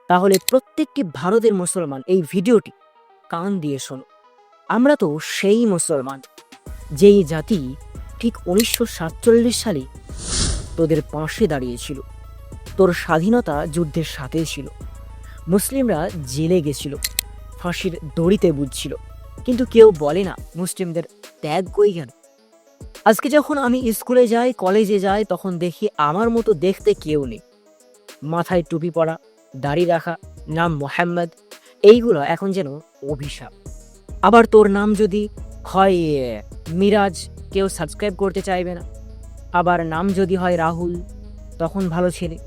তাহলে প্রত্যেকটি ভারতের মুসলমান এই ভিডিওটি কান দিয়ে শোনো। আমরা তো সেই মুসলমান যেই জাতি ঠিক 1947 সালে তোদের পাশে দাঁড়িয়েছিল, তোর স্বাধীনতা যুদ্ধের সাথে ছিল। মুসলিমরা জেলে গেছিল, ফাঁসির দড়িতে বুঝছিল, কিন্তু কেউ বলে না মুসলিমদের ত্যাগ কই গেল। আজকে যখন আমি স্কুলে যাই, কলেজে যাই, তখন দেখি আমার মতো দেখতে কেউ নেই। মাথায় টুপি পরা, দাড়ি রাখা, নাম মোহাম্মদ, এইগুলো এখন যেন অভিশাপ। আবার তোর নাম যদি হয় মিরাজ, কেউ সাবস্ক্রাইব করতে চাইবে না। আবার নাম যদি হয় রাহুল, তখন ভালো ছেলে।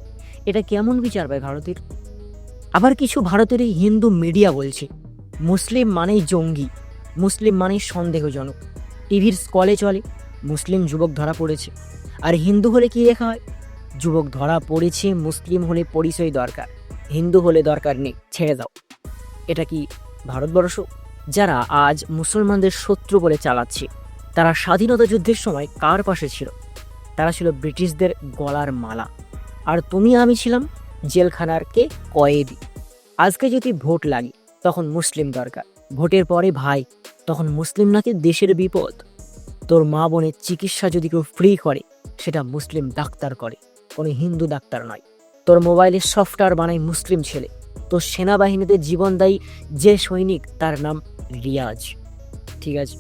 এটা কেমন বিচার ভাই ভারতের? আবার কিছু ভারতের হিন্দু মিডিয়া বলছে মুসলিম মানেই জঙ্গি, মুসলিম মানেই সন্দেহজনক। টিভির স্কলে চলে মুসলিম যুবক ধরা পড়েছে, আর হিন্দু হলে কি লেখা হয়? যুবক ধরা পড়েছে, মুসলিম হলে পরিচয় দরকার, হিন্দু হলে দরকার নেই, ছেড়ে দাও। এটা কি ভারতবর্ষ? যারা আজ মুসলমানদের শত্রু বলে চালাচ্ছে, তারা স্বাধীনতা যুদ্ধের সময় কার পাশে ছিল? তারা ছিল ব্রিটিশদের গলার মালা। আর তুমি আমি ছিলাম জেলখানার কে কয়েদি। আজকে যদি ভোট লাগে তখন মুসলিম দরকার, ভোটের পরে ভাই তখন মুসলিম নাকি দেশের বিপদ। তোর মা বোনের চিকিৎসা যদি কেউ ফ্রি করে, সেটা মুসলিম ডাক্তার করে, কোনো হিন্দু ডাক্তার নয়। তোর মোবাইলের সফটওয়্যার বানায় মুসলিম ছেলে। তোর সেনাবাহিনীতে জীবন দেয় যে সৈনিক, তার নাম রিয়াজ। ঠিক আছে,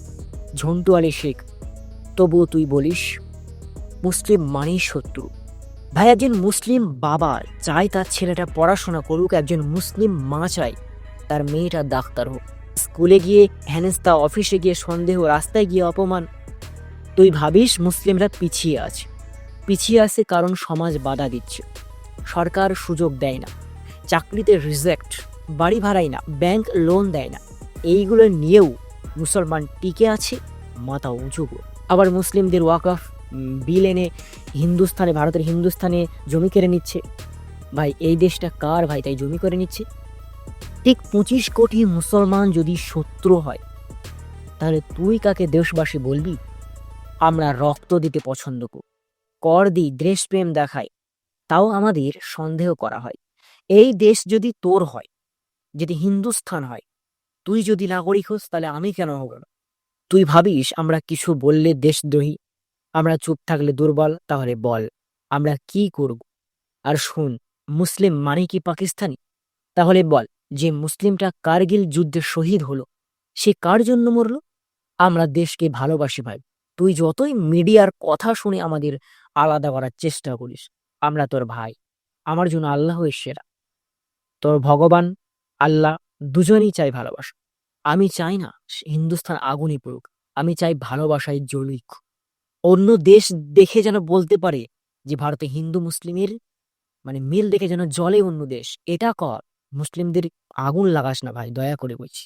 ঝন্টু আলী শেখ, তবুও তুই বলিস মুসলিম মানেই শত্রু। ভাই, একজন মুসলিম বাবা চায় তার ছেলেটা পড়াশোনা করুক, একজন মুসলিম মা চায় তার মেয়েটা ডাক্তার হোক। স্কুলে গিয়ে হেনস্তা, অফিসে গিয়ে সন্দেহ, রাস্তায় গিয়ে অপমান। তুই ভাবিস মুসলিমরা পিছিয়ে আছে কারণ সমাজ বাধা দিচ্ছে, সরকার সুযোগ দেয় না, চাকরিতে রিজেক্ট, বাড়ি ভাড়াই না, ব্যাংক লোন দেয় না। এইগুলো নিয়েও মুসলমান টিকে আছে মাথা উঁচু করে। আবার মুসলিমদের ওয়াকফ বিল এনে হিন্দুস্থানে, ভারতের হিন্দুস্থানে জমি কেড়ে নিচ্ছে। ভাই, এই দেশটা কার ভাই, তাই জমি করে নিচ্ছে? ঠিক 25 কোটি মুসলমান যদি শত্রু হয়, তাহলে তুই কাকে দেশবাসী বলবি? আমরা রক্ত দিতে পছন্দ কর দিই, দেশপ্রেম দেখাই, তাও আমাদের সন্দেহ করা হয়। এই দেশ যদি তোর হয়, যদি হিন্দুস্থান হয়, তুই যদি নাগরিক হোস, তাহলে আমি কেন হব না? তুই ভাবিস আমরা কিছু বললে দেশদ্রোহী, আমরা চুপ থাকলে দুর্বল? তাহলে বল আমরা কি করব? আর শুন, মুসলিম মানে কি পাকিস্তানি? তাহলে বল, যে মুসলিমটা কার্গিল যুদ্ধে শহীদ হলো, সে কার জন্য মরল? আমরা দেশকে ভালোবাসি ভাই। তুই যতই মিডিয়ার কথা শুনে আমাদের আলাদা করার চেষ্টা করিস, আমরা তোর ভাই। আমার জন্য আল্লাহ সেরা, তোর ভগবান আল্লাহ দুজনেই চাই ভালোবাসা। আমি চাই না হিন্দুস্তান আগুনই পড়ুক, আমি চাই ভালোবাসায় জ্বলুক। অন্য দেশ দেখে যেন বলতে পারে যে ভারতে হিন্দু মুসলিমের মিল দেখে যেন জ্বলে অন্য দেশ। এটা কর, মুসলিমদের আগুন লাগাস না ভাই, দয়া করে বলছি।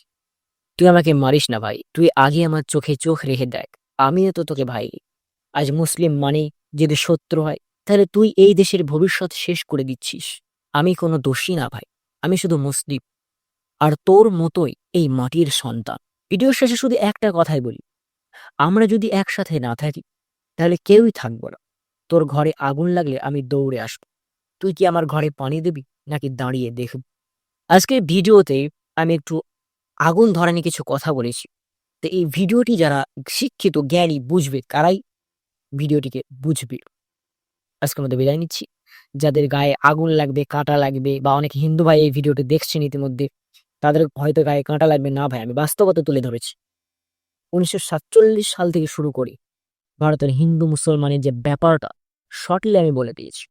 তুই আমাকে মারিস না ভাই, তুই আগে আমার চোখে চোখ রেখে দেখ, আমিও তো তোকে ভাই। আজ মুসলিম মানে যদি শত্রু হয়, তাহলে তুই এই দেশের ভবিষ্যৎ শেষ করে দিচ্ছিস। আমি কোনো দোষী না ভাই, আমি শুধু মুসলিম, আর তোর মতোই এই মাটির সন্তান। ভিডিওর শেষে শুধু একটা কথাই বলি, আমরা যদি একসাথে না থাকি, তাহলে কেউই থাকবো না। তোর ঘরে আগুন লাগলে আমি দৌড়ে আসবো, তুই কি আমার ঘরে পানি দিবি নাকি দাঁড়িয়ে দেখব? আজকের ভিডিওতে আমি একটু আগুন ধরা নিয়ে কিছু কথা বলেছি। তো এই ভিডিওটি যারা শিক্ষিত জ্ঞানী বুঝবে, তারাই ভিডিওটিকে বুঝবে। আজকের মধ্যে বিদায় নিচ্ছি। যাদের গায়ে আগুন লাগবে, কাঁটা লাগবে, বা অনেক হিন্দু ভাই এই ভিডিওটি দেখছেন ইতিমধ্যে, তাদের হয়তো গায়ে কাঁটা লাগবে না ভাই, আমি বাস্তবতা তুলে ধরেছি। 1947 সাল থেকে শুরু করে ভারতের হিন্দু মুসলমানের যে ব্যাপারটা শর্টলি আমি বলে দিয়েছি।